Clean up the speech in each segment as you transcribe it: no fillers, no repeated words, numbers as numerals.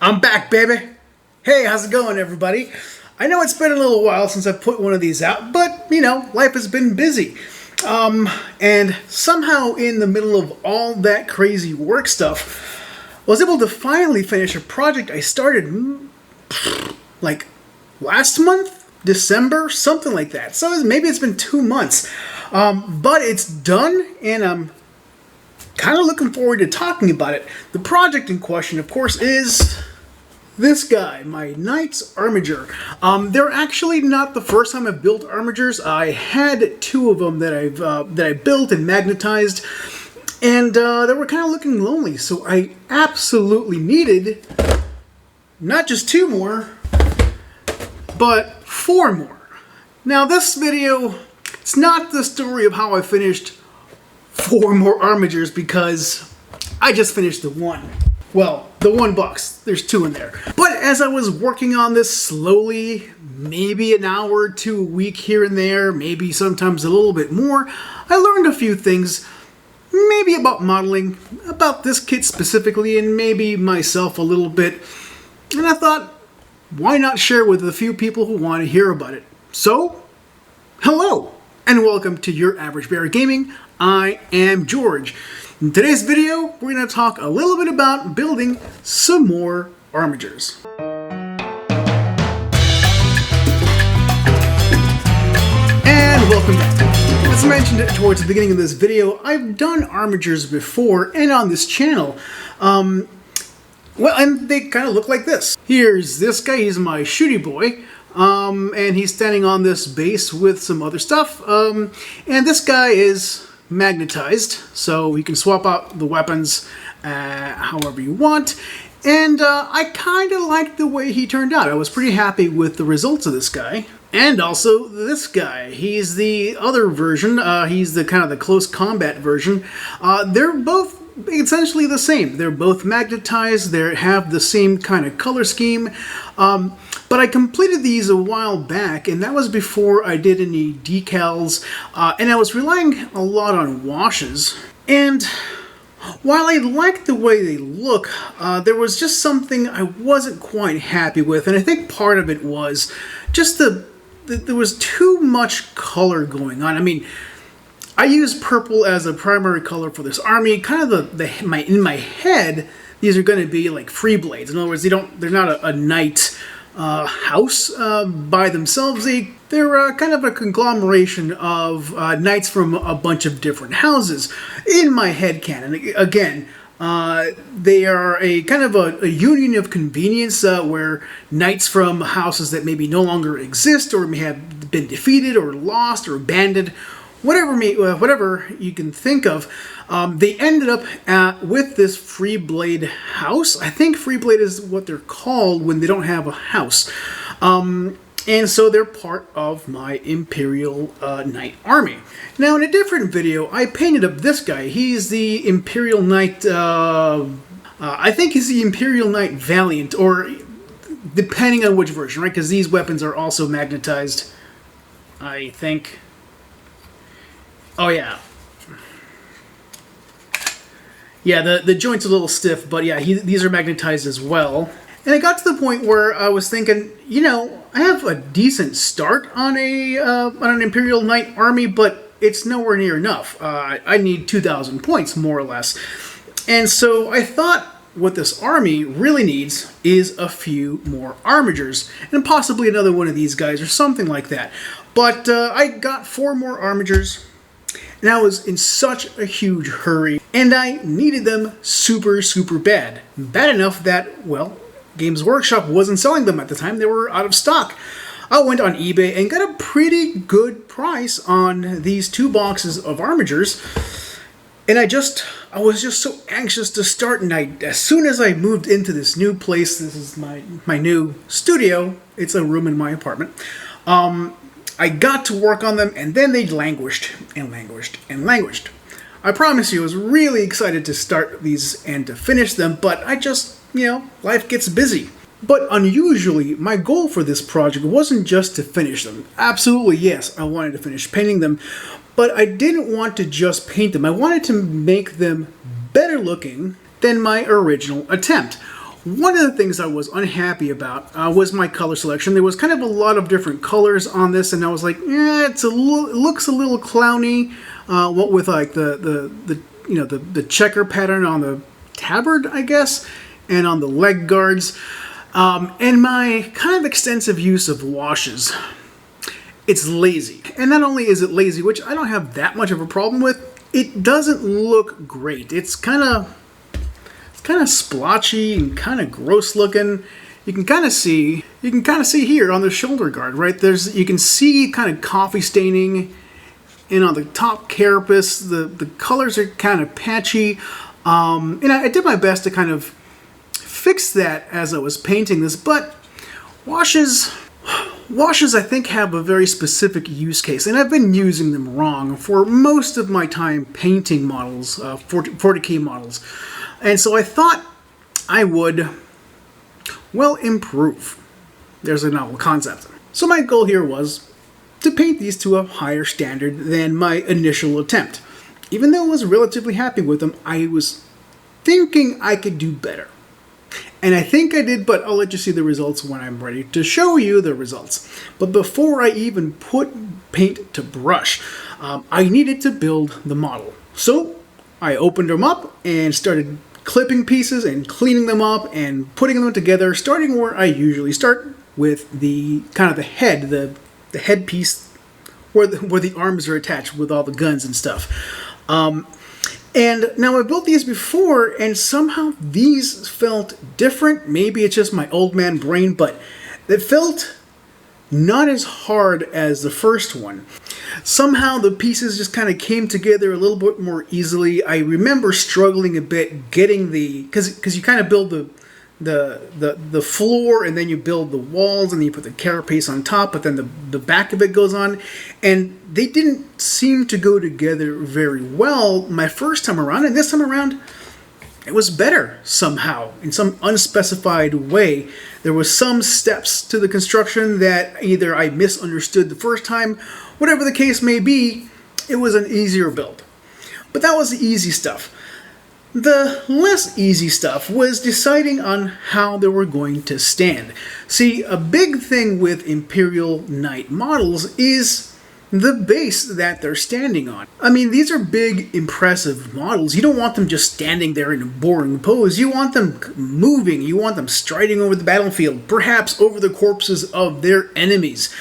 I'm back, baby! Hey, how's it going, everybody? I know it's been a little while since I put one of these out, but, you know, life has been busy. And somehow in the middle of all that crazy work stuff, I was able to finally finish a project I started, like, last month? December? Something like that. So maybe it's been 2 months. But it's done, and I'm kind of looking forward to talking about it. The project in question, of course, is this guy, my Knights Armiger. They're actually not the first time I've built Armigers. I had 2 of them that I built and magnetized, and they were kind of looking lonely. So I absolutely needed not just 2 more, but 4 more. Now this video, it's not the story of how I finished 4 more Armigers, because I just finished the 1. Well, the 1 box. There's 2 in there. But as I was working on this slowly, maybe an hour or 2 a week here and there, maybe sometimes a little bit more, I learned a few things, maybe about modeling, about this kit specifically, and maybe myself a little bit. And I thought, why not share with a few people who want to hear about it? So, hello, and welcome to Your Average Bear Gaming. I am George. In today's video, we're going to talk a little bit about building some more Armigers. And welcome back. As I mentioned towards the beginning of this video, I've done Armigers before and on this channel. Well, and they kind of look like this. Here's this guy, he's my shooty boy. And he's standing on this base with some other stuff. And this guy is magnetized, so you can swap out the weapons however you want. And I kind of liked the way he turned out. I was pretty happy with the results of this guy. And also this guy. He's the other version. He's the kind of the close combat version. They're both essentially the same. They're both magnetized. They have the same kind of color scheme. But I completed these a while back, and that was before I did any decals, and I was relying a lot on washes. And while I liked the way they look, there was just something I wasn't quite happy with, and I think part of it was just there was too much color going on. I mean, I used purple as a primary color for this army. Kind of in my head, these are going to be like free blades. In other words, they're not a knight house by themselves. They're kind of a conglomeration of knights from a bunch of different houses in my head canon. Again, they are a kind of a union of convenience where knights from houses that maybe no longer exist or may have been defeated or lost or abandoned, whatever you can think of, they ended up with this free blade house. I think free blade is what they're called when they don't have a house. And so they're part of my Imperial Knight army. Now in a different video, I painted up this guy. He's the Imperial Knight, I think he's the Imperial Knight Valiant, or depending on which version, right? Because these weapons are also magnetized, I think. Oh yeah. Yeah, the joint's a little stiff, but yeah, these are magnetized as well. And I got to the point where I was thinking, you know, I have a decent start on an Imperial Knight army, but it's nowhere near enough. I need 2,000 points, more or less. And so I thought what this army really needs is a few more Armigers, and possibly another one of these guys or something like that. But I got 4 more Armigers. And I was in such a huge hurry, and I needed them super, super bad. Bad enough that, well, Games Workshop wasn't selling them at the time. They were out of stock. I went on eBay and got a pretty good price on these 2 boxes of Armigers. And I was just so anxious to start, and as soon as I moved into this new place, this is my new studio. It's a room in my apartment. I got to work on them, and then they languished and languished and languished. I promise you, I was really excited to start these and to finish them, but I just, you know, life gets busy. But unusually, my goal for this project wasn't just to finish them. Absolutely, yes, I wanted to finish painting them, but I didn't want to just paint them. I wanted to make them better looking than my original attempt. One of the things I was unhappy about was my color selection. There was kind of a lot of different colors on this, and I was like, yeah, it looks a little clowny. What with like the checker pattern on the tabard, I guess, and on the leg guards, and my kind of extensive use of washes. It's lazy, and not only is it lazy, which I don't have that much of a problem with, it doesn't look great. It's kind of splotchy and kind of gross looking. You can kind of see here on the shoulder guard, right? You can see kind of coffee staining, and on the top carapace, the colors are kind of patchy. And I did my best to kind of fix that as I was painting this, but washes I think have a very specific use case, and I've been using them wrong for most of my time painting models, 40K models. And so I thought I would, well, improve. There's a novel concept. So my goal here was to paint these to a higher standard than my initial attempt. Even though I was relatively happy with them, I was thinking I could do better. And I think I did, but I'll let you see the results when I'm ready to show you the results. But before I even put paint to brush, I needed to build the model. So I opened them up and started clipping pieces and cleaning them up and putting them together, starting where I usually start, with the kind of the head, the headpiece where the arms are attached with all the guns and stuff. And now I built these before, and somehow these felt different. Maybe it's just my old man brain, but it felt not as hard as the first one. Somehow the pieces just kind of came together a little bit more easily. I remember struggling a bit getting because you kind of build the floor, and then you build the walls, and then you put the carapace on top, but then the back of it goes on, and they didn't seem to go together very well my first time around, and this time around it was better somehow in some unspecified way. There was some steps to the construction that either I misunderstood the first time, whatever the case may be. It was an easier build, but that was the easy stuff. The less easy stuff was deciding on how they were going to stand. See, a big thing with Imperial Knight models is the base that they're standing on. I mean, these are big, impressive models. You don't want them just standing there in a boring pose. You want them moving. You want them striding over the battlefield, perhaps over the corpses of their enemies.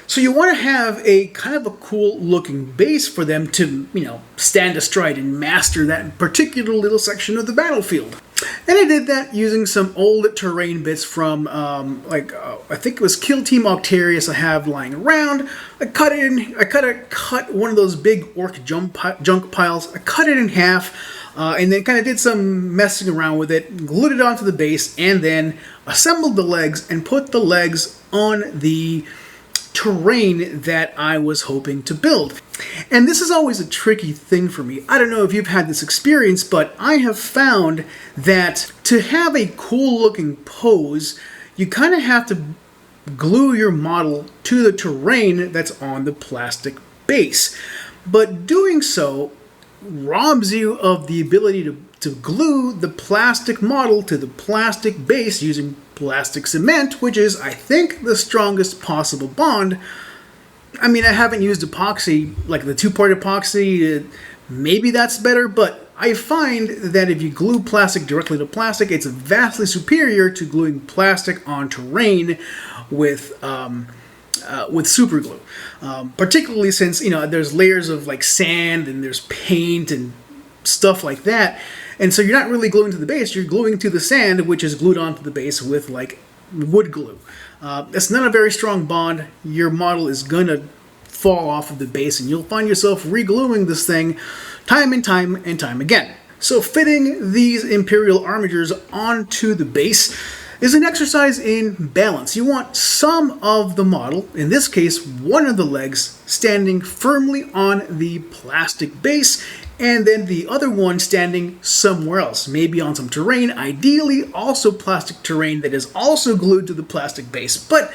So you want to have a kind of a cool looking base for them to, stand astride and master that particular little section of the battlefield. And I did that using some old terrain bits from, I think it was Kill Team Octarius I have lying around. I cut one of those big orc junk piles. I cut it in half, and then kind of did some messing around with it, glued it onto the base, and then assembled the legs and put the legs on the terrain that I was hoping to build. And this is always a tricky thing for me. I don't know if you've had this experience, but I have found that to have a cool looking pose, you kind of have to glue your model to the terrain that's on the plastic base. But doing so robs you of the ability to glue the plastic model to the plastic base using plastic cement, which is, I think, the strongest possible bond. I mean, I haven't used epoxy, like the two-part epoxy. Maybe that's better, but I find that if you glue plastic directly to plastic, it's vastly superior to gluing plastic on terrain with super glue. Particularly since, there's layers of like sand and there's paint and stuff like that. And so you're not really gluing to the base, you're gluing to the sand, which is glued onto the base with like wood glue. It's not a very strong bond. Your model is going to fall off of the base, and you'll find yourself re-gluing this thing time and time and time again. So fitting these Imperial Armigers onto the base is an exercise in balance. You want some of the model, in this case one of the legs, standing firmly on the plastic base, and then the other one standing somewhere else, maybe on some terrain, ideally also plastic terrain that is also glued to the plastic base. But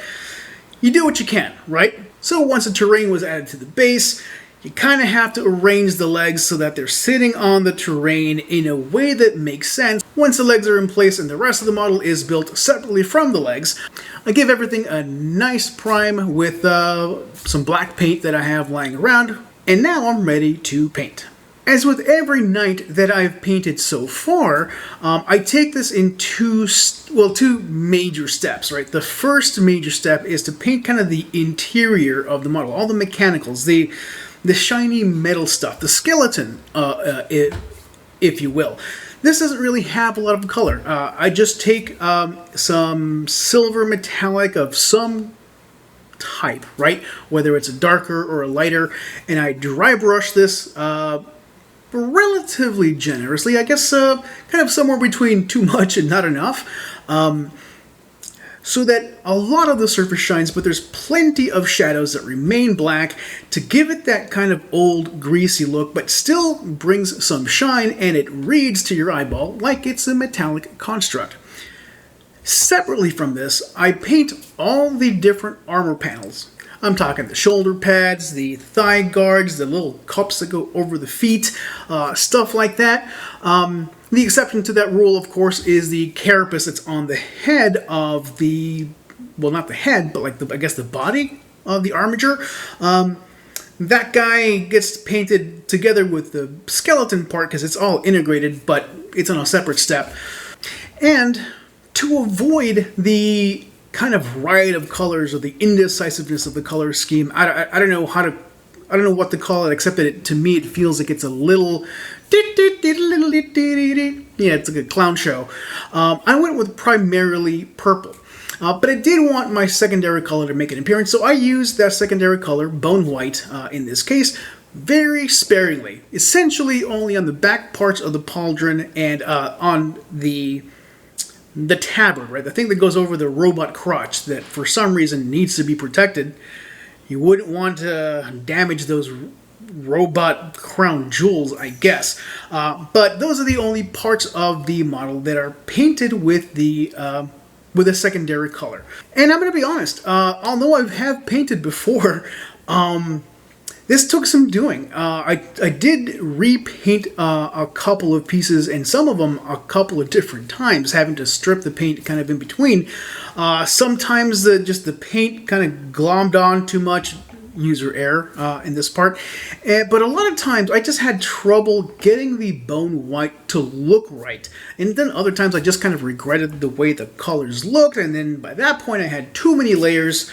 you do what you can, right? So once the terrain was added to the base, You kind of have to arrange the legs so that they're sitting on the terrain in a way that makes sense. Once the legs are in place and the rest of the model is built separately from the legs, I give everything a nice prime with some black paint that I have lying around, and now I'm ready to paint. As with every knight that I've painted so far, I take this in two major steps, right? The first major step is to paint kind of the interior of the model, all the mechanicals, the shiny metal stuff, the skeleton, if you will. This doesn't really have a lot of color. I just take some silver metallic of some type, right? Whether it's a darker or a lighter, and I dry brush this relatively generously, I guess kind of somewhere between too much and not enough, so that a lot of the surface shines, but there's plenty of shadows that remain black to give it that kind of old greasy look, but still brings some shine, and it reads to your eyeball like it's a metallic construct. Separately from this, I paint all the different armor panels. I'm talking the shoulder pads, the thigh guards, the little cups that go over the feet, stuff like that. The exception to that rule, of course, is the carapace that's on the head of the, well, not the head, but like I guess the body of the Armiger. That guy gets painted together with the skeleton part because it's all integrated, but it's on a separate step. And to avoid the kind of riot of colors or the indecisiveness of the color scheme, I don't know what to call it, except that to me it feels like it's a little, yeah, it's like a clown show. I went with primarily purple, but I did want my secondary color to make an appearance, so I used that secondary color, bone white in this case, very sparingly, essentially only on the back parts of the pauldron and on the tabard, right? The thing that goes over the robot crotch that for some reason needs to be protected. You wouldn't want to damage those robot crown jewels, I guess. But those are the only parts of the model that are painted with a secondary color. And I'm going to be honest, although I have painted before, this took some doing. I did repaint a couple of pieces, and some of them a couple of different times, having to strip the paint kind of in between. Sometimes just the paint kind of glommed on too much, user error in this part. But a lot of times I just had trouble getting the bone white to look right. And then other times I just kind of regretted the way the colors looked, and then by that point I had too many layers.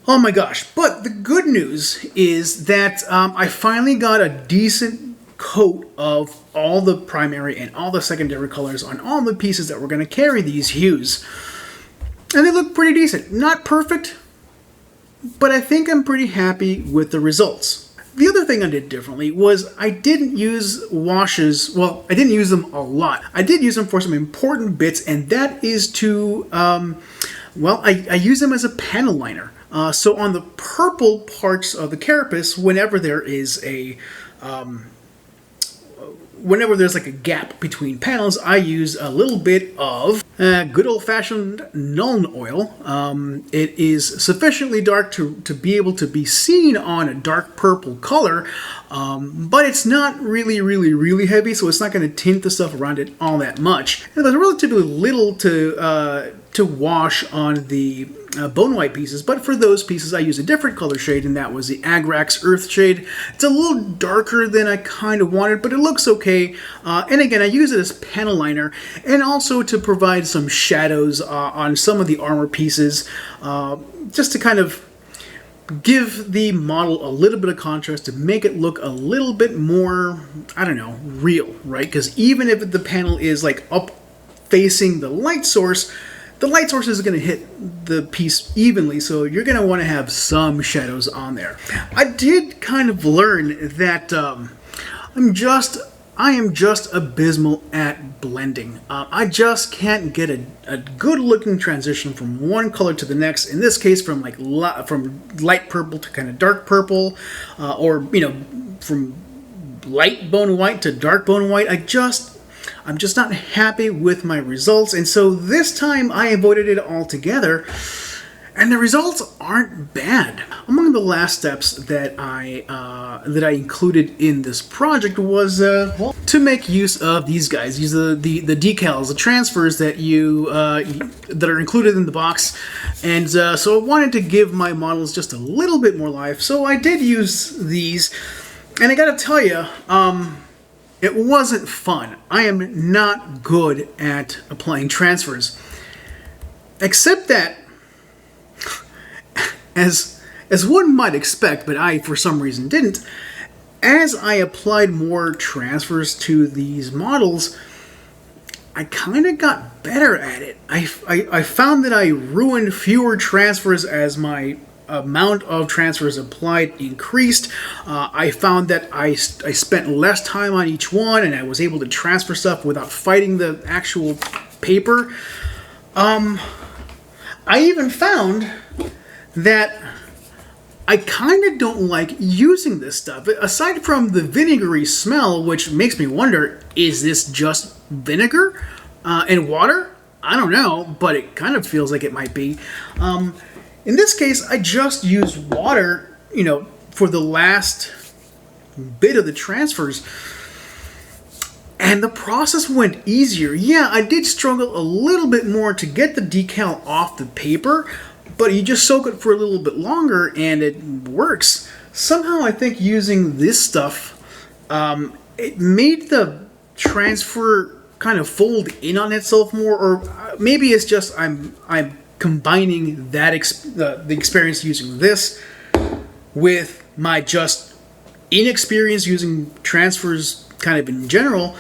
Oh my gosh. But the good news is that I finally got a decent coat of all the primary and all the secondary colors on all the pieces that were going to carry these hues. And they look pretty decent. Not perfect, but I think I'm pretty happy with the results. The other thing I did differently was I didn't use washes. Well, I didn't use them a lot. I did use them for some important bits, and that is to, I use them as a panel liner. So on the purple parts of the carapace, whenever there's like a gap between panels, I use a little bit of good old-fashioned Nuln oil. It is sufficiently dark to be able to be seen on a dark purple color, but it's not really heavy, so it's not going to tint the stuff around it all that much. And there's relatively little to wash on the bone white pieces, but for those pieces I use a different color shade, and that was the Agrax Earth shade. It's a little darker than I kind of wanted, but it looks okay. And again, I use it as panel liner, and also to provide some shadows on some of the armor pieces, just to kind of give the model a little bit of contrast to make it look a little bit more, I don't know, real, right? Because even if the panel is like up facing the light source is going to hit the piece evenly, so you're going to want to have some shadows on there. I did kind of learn that I am just abysmal at blending. I just can't get a good looking transition from one color to the next. In this case, from light purple to kind of dark purple, or from light bone white to dark bone white. I'm just not happy with my results, and so this time I avoided it altogether. And the results aren't bad. Among the last steps that I included in this project was well, to make use of these guys. Use the decals, the transfers that that are included in the box. And so I wanted to give my models just a little bit more life. So I did use these, and I gotta tell you, it wasn't fun. I am not good at applying transfers, except that, as one might expect, but I for some reason didn't, as I applied more transfers to these models, I kind of got better at it. I found that I ruined fewer transfers as my amount of transfers applied increased. I found that I spent less time on each one, and I was able to transfer stuff without fighting the actual paper. I even found that I kind of don't like using this stuff. Aside from the vinegary smell, which makes me wonder, is this just vinegar and water? I don't know, but it kind of feels like it might be. In this case, I just used water, for the last bit of the transfers, and the process went easier. Yeah, I did struggle a little bit more to get the decal off the paper, but you just soak it for a little bit longer and it works. Somehow I think using this stuff, it made the transfer kind of fold in on itself more, or maybe it's just I'm combining that the experience using this with my just inexperience using transfers kind of in general.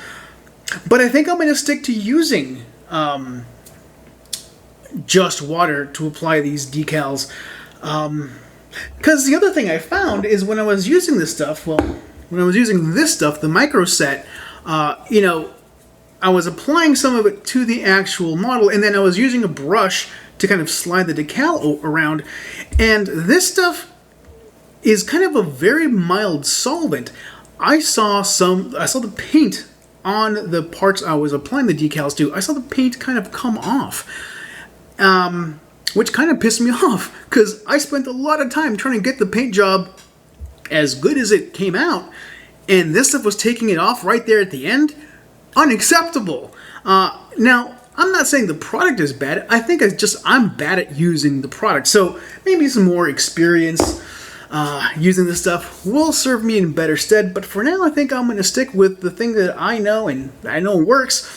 But I think I'm going to stick to using just water to apply these decals. Because the other thing I found is when I was using this stuff, the micro set, I was applying some of it to the actual model, and then I was using a brush to kind of slide the decal around. And this stuff is kind of a very mild solvent. I saw the paint on the parts I was applying the decals to. I saw the paint kind of come off, which kind of pissed me off, because I spent a lot of time trying to get the paint job as good as it came out, and this stuff was taking it off right there at the end. Unacceptable. Now, I'm not saying the product is bad. I think I'm bad at using the product. So maybe some more experience using this stuff will serve me in better stead. But for now, I think I'm going to stick with the thing that I know and I know works: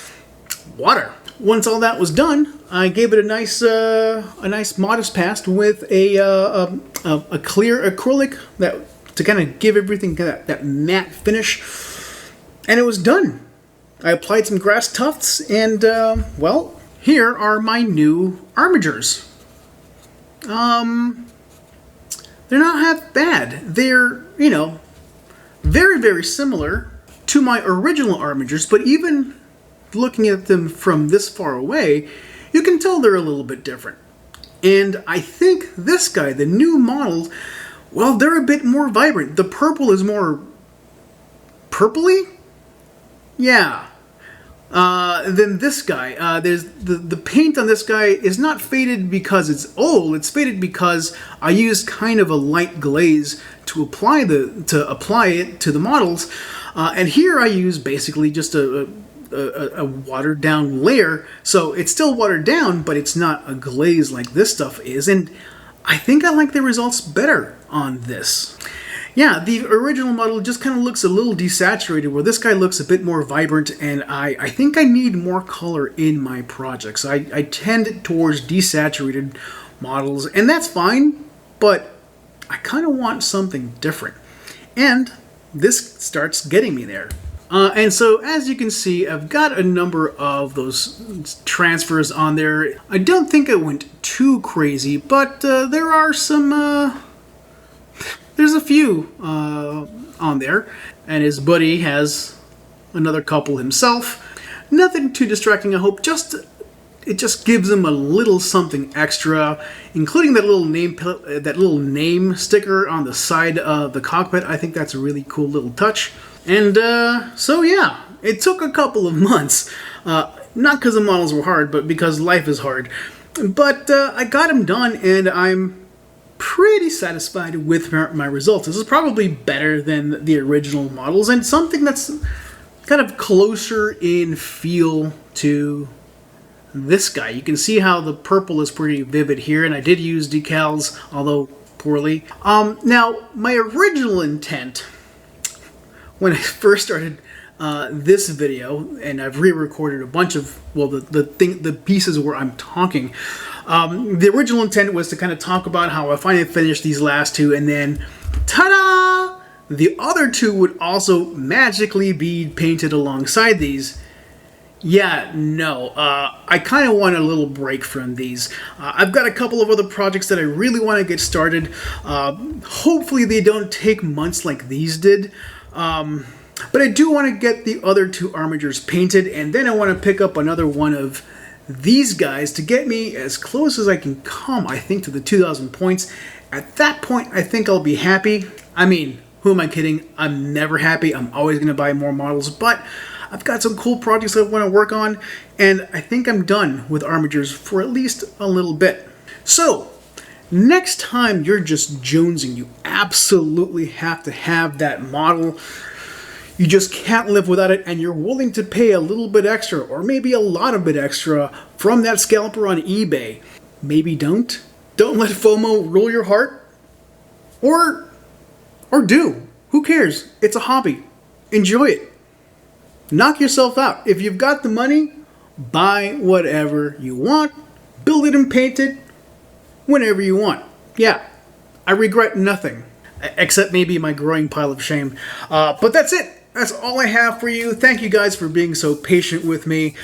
water. Once all that was done, I gave it a nice modest pass with a clear acrylic to kind of give everything that matte finish, and it was done. I applied some grass tufts, and, well, here are my new Armigers. They're not half bad. They're, very, very similar to my original Armigers, but even looking at them from this far away, you can tell they're a little bit different. And I think this guy, the new models, well, they're a bit more vibrant. The purple is more purpley? Yeah. Than this guy. There's the paint on this guy is not faded because it's old. It's faded because I used kind of a light glaze to apply it to the models, and here I use basically just a watered down layer. So it's still watered down, but it's not a glaze like this stuff is, and I think I like the results better on this. Yeah, the original model just kind of looks a little desaturated, where this guy looks a bit more vibrant, and I think I need more color in my projects. I tend towards desaturated models, and that's fine, but I kind of want something different. And this starts getting me there. And so, as you can see, I've got a number of those transfers on there. I don't think I went too crazy, but there are some... There's a few on there, and his buddy has another couple himself. Nothing too distracting, I hope. It just gives him a little something extra, including that little name sticker on the side of the cockpit. I think that's a really cool little touch. And so yeah, it took a couple of months. Not because the models were hard, but because life is hard. But I got them done, and I'm pretty satisfied with my results. This is probably better than the original models, and something that's kind of closer in feel to this guy. You can see how the purple is pretty vivid here, and I did use decals, although poorly. Now, my original intent when I first started this video, and I've re-recorded a bunch of, well, the pieces where I'm talking. The original intent was to kind of talk about how I finally finished these last two, and then, ta-da! The other two would also magically be painted alongside these. Yeah, no, I kind of want a little break from these. I've got a couple of other projects that I really want to get started. Hopefully they don't take months like these did. But I do want to get the other two Armigers painted, and then I want to pick up another one of these guys to get me as close as I can come, I think, to the 2,000 points. At that point, I think I'll be happy. I mean, who am I kidding? I'm never happy. I'm always going to buy more models, but I've got some cool projects I want to work on, and I think I'm done with Armigers for at least a little bit. So, next time you're just jonesing, you absolutely have to have that model. You just can't live without it, and you're willing to pay a little bit extra, or maybe a lot of bit extra, from that scalper on eBay. Maybe don't. Don't let FOMO rule your heart. Or do. Who cares? It's a hobby. Enjoy it. Knock yourself out. If you've got the money, buy whatever you want. Build it and paint it whenever you want. Yeah, I regret nothing. Except maybe my growing pile of shame. But that's it. That's all I have for you. Thank you guys for being so patient with me.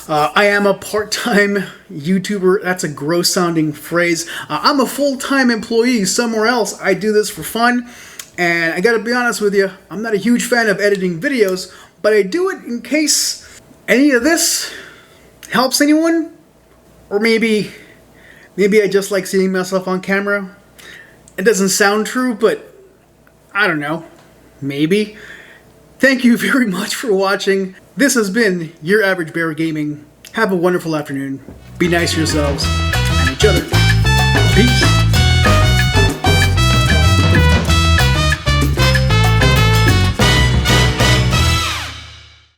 I am a part-time YouTuber. That's a gross-sounding phrase. I'm a full-time employee somewhere else. I do this for fun. And I gotta be honest with you, I'm not a huge fan of editing videos, but I do it in case any of this helps anyone. Or maybe I just like seeing myself on camera. It doesn't sound true, but I don't know. Maybe. Thank you very much for watching. This has been Your Average Bear Gaming. Have a wonderful afternoon. Be nice to yourselves and each other. Peace.